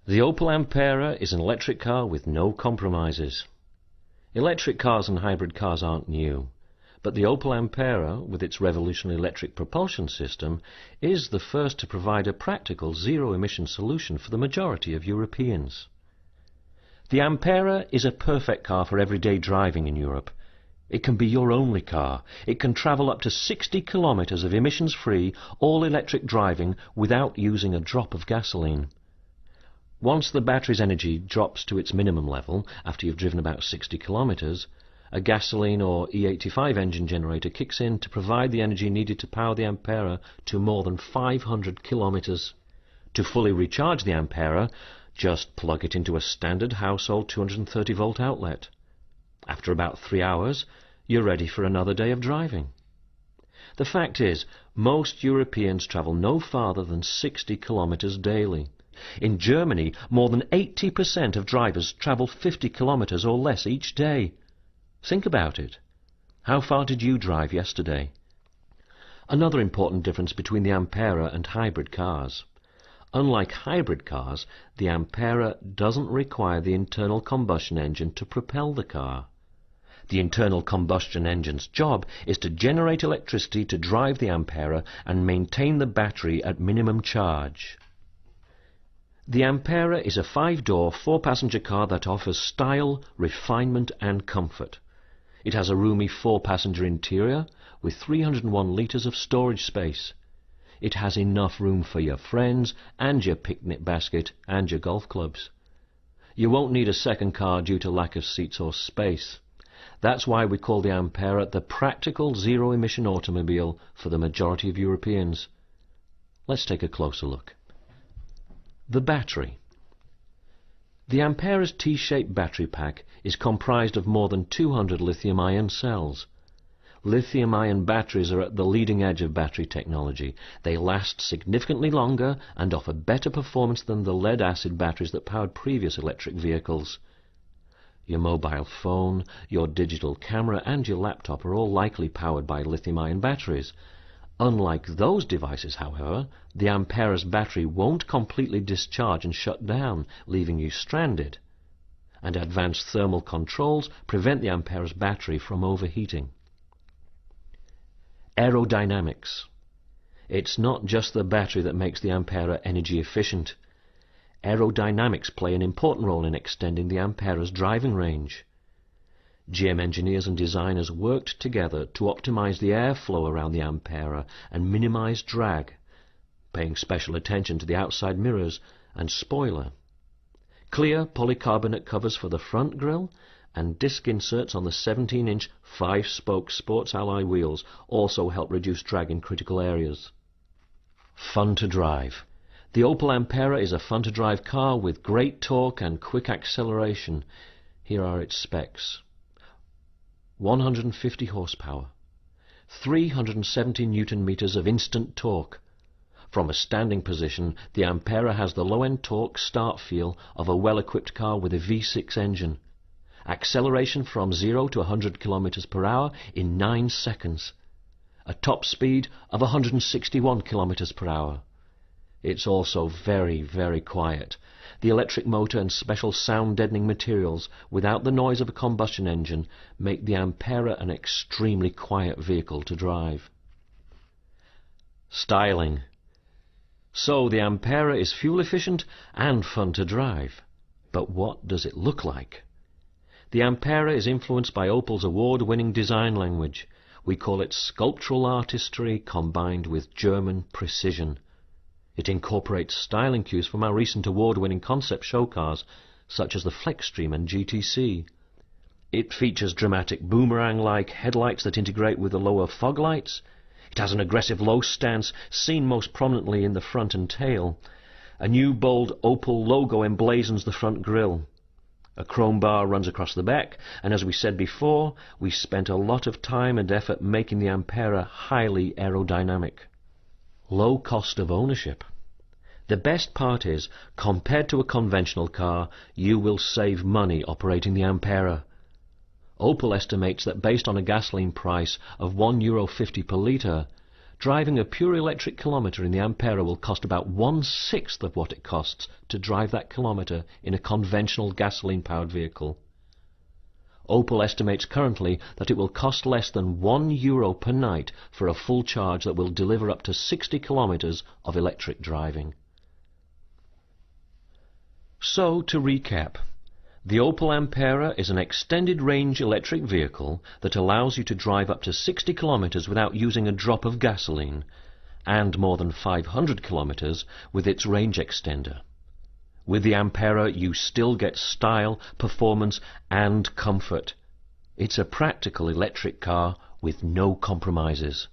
The Opel Ampera is an electric car with no compromises. Electric cars and hybrid cars aren't new, but the Opel Ampera, with its revolutionary electric propulsion system, is the first to provide a practical zero-emission solution for the majority of Europeans. The Ampera is a perfect car for everyday driving in Europe. It can be your only car. It can travel up to 60 kilometers of emissions-free, all-electric driving without using a drop of gasoline. Once the battery's energy drops to its minimum level, after you've driven about 60 kilometers, a gasoline or E85 engine generator kicks in to provide the energy needed to power the Ampera to more than 500 kilometers. To fully recharge the Ampera, just plug it into a standard household 230-volt outlet. After about 3 hours, you're ready for another day of driving. The fact is, most Europeans travel no farther than 60 kilometers daily. In Germany, more than 80% of drivers travel 50 kilometers or less each day. Think about it. How far did you drive yesterday? Another important difference between the Ampera and hybrid cars. Unlike hybrid cars, the Ampera doesn't require the internal combustion engine to propel the car. The internal combustion engine's job is to generate electricity to drive the Ampera and maintain the battery at minimum charge. The Ampera is a 5-door, 4-passenger car that offers style, refinement and comfort. It has a roomy 4-passenger interior with 301 litres of storage space. It has enough room for your friends and your picnic basket and your golf clubs. You won't need a second car due to lack of seats or space. That's why we call the Ampera the practical zero-emission automobile for the majority of Europeans. Let's take a closer look. The battery. The Ampera's T-shaped battery pack is comprised of more than 200 lithium-ion cells. Lithium-ion batteries are at the leading edge of battery technology. They last significantly longer and offer better performance than the lead-acid batteries that powered previous electric vehicles. Your mobile phone, your digital camera and your laptop are all likely powered by lithium-ion batteries. Unlike those devices, however, the Ampera's battery won't completely discharge and shut down, leaving you stranded. And advanced thermal controls prevent the Ampera's battery from overheating. Aerodynamics. It's not just the battery that makes the Ampera energy efficient. Aerodynamics play an important role in extending the Ampera's driving range. GM engineers and designers worked together to optimize the airflow around the Ampera and minimize drag, paying special attention to the outside mirrors and spoiler. Clear polycarbonate covers for the front grille and disc inserts on the 17-inch 5-spoke Sports Ally wheels also help reduce drag in critical areas. Fun to drive. The Opel Ampera is a fun-to-drive car with great torque and quick acceleration. Here are its specs. 150 horsepower, 370 Newton-meters of instant torque. From a standing position, the Ampera has the low-end torque start feel of a well-equipped car with a V6 engine. Acceleration from 0 to 100 kilometers per hour in 9 seconds. A top speed of 161 kilometers per hour. It's also very, very quiet. The electric motor and special sound-deadening materials, without the noise of a combustion engine, make the Ampera an extremely quiet vehicle to drive. Styling. So the Ampera is fuel-efficient and fun to drive. But what does it look like? The Ampera is influenced by Opel's award-winning design language. We call it sculptural artistry combined with German precision. It incorporates styling cues from our recent award-winning concept show cars, such as the Flexstream and GTC. It features dramatic boomerang-like headlights that integrate with the lower fog lights. It has an aggressive low stance, seen most prominently in the front and tail. A new bold Opel logo emblazons the front grille. A chrome bar runs across the back, and as we said before, we spent a lot of time and effort making the Ampera highly aerodynamic. Low cost of ownership. The best part is, compared to a conventional car, you will save money operating the Ampera. Opel estimates that based on a gasoline price of €1.50 per litre, Driving a pure electric kilometre in the Ampera will cost about 1/6 of what it costs to drive that kilometre in a conventional gasoline-powered vehicle. Opel estimates currently that it will cost less than €1 per night for a full charge that will deliver up to 60 kilometres of electric driving. So, to recap, the Opel Ampera is an extended-range electric vehicle that allows you to drive up to 60 kilometres without using a drop of gasoline, and more than 500 kilometres with its range extender. With the Ampera, you still get style, performance, and comfort. It's a practical electric car with no compromises.